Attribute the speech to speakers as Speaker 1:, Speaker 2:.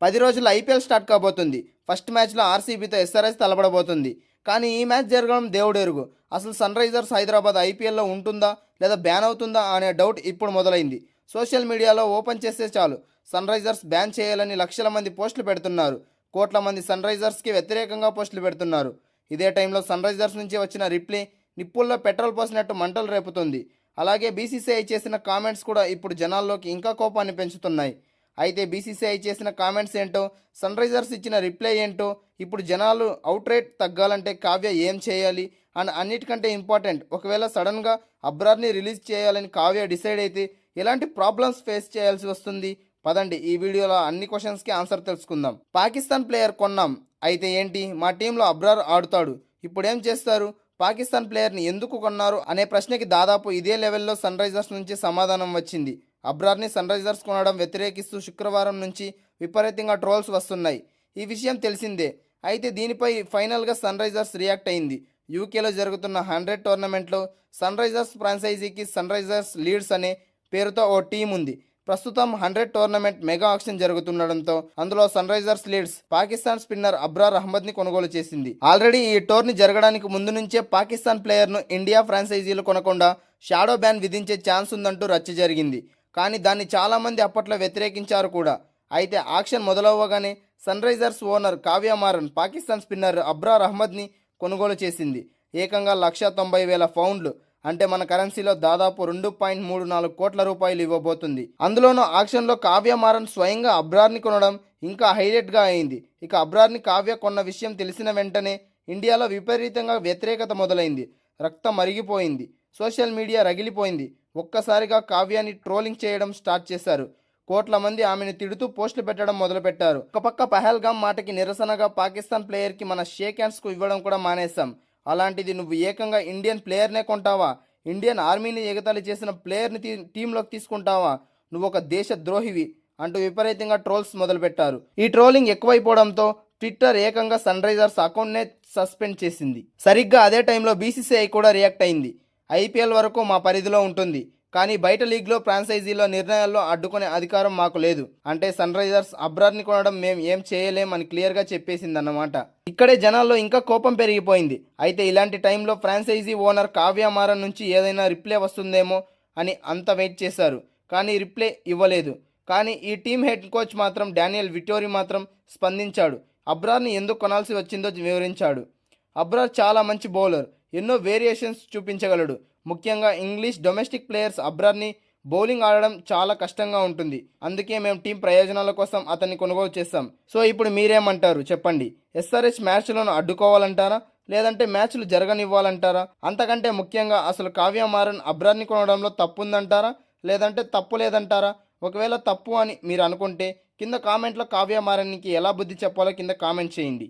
Speaker 1: 10 రోజుల్లో IPL start కాబోతుంది. First మ్యాచ్లో ఆర్సీబీతో ఎస్ఆర్హెచ్ తలపడబోతుంది. కానీ ఈ మ్యాచ్ జరగడం దేవుడెరుగు. అసలు సన్ రైజర్స్ హైదరాబాద్ ఐపీఎల్లో ఉంటుందా లేదా బ్యాన్ అవుతుందా అనే డౌట్ ఇప్పుడు మొదలైంది. సోషల్ మీడియాలో ఓపెన్ చేస్తే చాలు సన్ రైజర్స్ బ్యాన్ చేయాలని లక్షల మంది పోస్టులు పెడుతున్నారు. కోట్ల మంది సన్ రైజర్స్కి వ్యతిరేకంగా పోస్టులు పెడుతున్నారు. ఇదే టైంలో సన్ రైజర్స్ నుంచి వచ్చిన రిప్లై నిప్పుల్లో పెట్రోల్ పోసినట్టు మంటలు రేపుతుంది. అలాగే బీసీసీఐ చేసిన కామెంట్స్ కూడా ఇప్పుడు జనాల్లోకి ఇంకా కోపాన్ని పెంచుతున్నాయి. అయితే బీసీసీఐ చేసిన కామెంట్స్ ఏంటో, సన్ రైజర్స్ ఇచ్చిన రిప్లై ఏంటో, ఇప్పుడు జనాలు అవుట్ రేట్ తగ్గాలంటే కావ్య ఏం చేయాలి అండ్ అన్నిటికంటే ఇంపార్టెంట్, ఒకవేళ సడన్గా అబ్రార్ని రిలీజ్ చేయాలని కావ్య డిసైడ్ అయితే ఎలాంటి ప్రాబ్లమ్స్ ఫేస్ చేయాల్సి వస్తుంది. పదండి ఈ వీడియోలో అన్ని క్వశ్చన్స్కి ఆన్సర్ తెలుసుకుందాం. పాకిస్తాన్ ప్లేయర్ కొన్నాం, అయితే ఏంటి, మా టీంలో అబ్రార్ ఆడుతాడు, ఇప్పుడేం చేస్తారు, పాకిస్తాన్ ప్లేయర్ని ఎందుకు కొన్నారు అనే ప్రశ్నకి దాదాపు ఇదే లెవెల్లో సన్ రైజర్స్ నుంచి సమాధానం వచ్చింది. అబ్రార్ని సన్ రైజర్స్ కొనడం వ్యతిరేకిస్తూ శుక్రవారం నుంచి విపరీతంగా ట్రోల్స్ వస్తున్నాయి. ఈ విషయం తెలిసిందే. అయితే దీనిపై ఫైనల్గా సన్ రైజర్స్ రియాక్ట్ అయింది. యూకేలో జరుగుతున్న 100 టోర్నమెంట్లో సన్ రైజర్స్ ఫ్రాంచైజీకి సన్ రైజర్స్ లీడ్స్ అనే పేరుతో ఓ టీం ఉంది. ప్రస్తుతం 100 టోర్నమెంట్ మెగా ఆక్షన్ జరుగుతుండడంతో అందులో sun Risers Leeds Pakistan spinner Abrar Ahmed ని కొనుగోలు చేసింది. ఆల్రెడీ ఈ టోర్నీ జరగడానికి ముందు నుంచే పాకిస్తాన్ ప్లేయర్ను ఇండియా ఫ్రాంచైజీలు కొనకుండా షాడో బ్యాన్ విధించే ఛాన్స్ ఉందంటూ రచ్చ జరిగింది. కానీ దాన్ని చాలామంది అప్పట్లో వ్యతిరేకించారు కూడా. అయితే ఆక్షన్ మొదలవ్వగానే Sunrisers owner Kavya Maran Pakistan spinner Abrar అహ్మద్ని కొనుగోలు చేసింది. ఏకంగా 1,90,000 పౌండ్లు, అంటే మన కరెన్సీలో దాదాపు 2.34 కోట్ల రూపాయలు ఇవ్వబోతుంది. అందులోనూ ఆక్షన్లో కావ్య మారన్ స్వయంగా అబ్రార్ని కొనడం ఇంకా హైలైట్గా అయింది. ఇక అబ్రార్ని కావ్య కొన్న విషయం తెలిసిన వెంటనే ఇండియాలో విపరీతంగా వ్యతిరేకత మొదలైంది. రక్తం మరిగిపోయింది, సోషల్ మీడియా రగిలిపోయింది. ఒక్కసారిగా కావ్యాన్ని ట్రోలింగ్ చేయడం స్టార్ట్ చేశారు. కోట్ల మంది ఆమెను తిడుతూ పోస్టులు పెట్టడం మొదలుపెట్టారు. ఒక పక్క పహల్గామ్ మాటకి నిరసనగా పాకిస్తాన్ ప్లేయర్కి మన షేక్ హ్యాండ్స్కు ఇవ్వడం కూడా మానేశాం, అలాంటిది నువ్వు ఏకంగా ఇండియన్ ప్లేయర్నే కొంటావా, ఇండియన్ ఆర్మీని ఎగతాళి చేసిన ప్లేయర్ని టీంలోకి తీసుకుంటావా, నువ్వు ఒక దేశ ద్రోహివి అంటూ విపరీతంగా ట్రోల్స్ మొదలుపెట్టారు. ఈ ట్రోలింగ్ ఎక్కువైపోవడంతో ట్విట్టర్ ఏకంగా సన్ రైజర్స్ అకౌంట్నే సస్పెండ్ చేసింది. సరిగ్గా అదే టైంలో బీసీసీఐ కూడా రియాక్ట్ అయింది. ఐపీఎల్ వరకు మా పరిధిలో ఉంటుంది, కానీ బయట లీగ్లో ఫ్రాంచైజీలో నిర్ణయాల్లో అడ్డుకునే అధికారం మాకు లేదు. అంటే సన్ రైజర్స్ అబ్రార్ని కొనడం మేము ఏం చేయలేం అని క్లియర్గా చెప్పేసిందన్నమాట. ఇక్కడే జనాల్లో ఇంకా కోపం పెరిగిపోయింది. అయితే ఇలాంటి టైంలో ఫ్రాంచైజీ ఓనర్ కావ్య మారన్ నుంచి ఏదైనా రిప్లై వస్తుందేమో అని అంత వెయిట్ చేశారు, కానీ రిప్లై ఇవ్వలేదు. కానీ ఈ టీం హెడ్ కోచ్ మాత్రం డానియల్ విటోరీ మాత్రం స్పందించాడు. అబ్రార్ని ఎందుకు కొనాల్సి వచ్చిందో వివరించాడు. అబ్రార్ చాలా మంచి బౌలర్, ఎన్నో వేరియేషన్స్ చూపించగలడు. ముఖ్యంగా ఇంగ్లీష్ డొమెస్టిక్ ప్లేయర్స్ అబ్రార్ని బౌలింగ్ ఆడడం చాలా కష్టంగా ఉంటుంది. అందుకే మేము టీం ప్రయోజనాల కోసం అతన్ని కొనుగోలు చేస్తాం. సో ఇప్పుడు మీరేమంటారు చెప్పండి, ఎస్ఆర్హెచ్ మ్యాచ్లను అడ్డుకోవాలంటారా లేదంటే మ్యాచ్లు జరగనివ్వాలంటారా? అంతకంటే ముఖ్యంగా అసలు కావ్య మారన్ అబ్రార్ని కొనడంలో తప్పు ఉందంటారా లేదంటే తప్పు లేదంటారా? ఒకవేళ తప్పు అని మీరు అనుకుంటే కింద కామెంట్లో కావ్య మారన్కి ఎలా బుద్ధి చెప్పాలో కింద కామెంట్ చేయండి.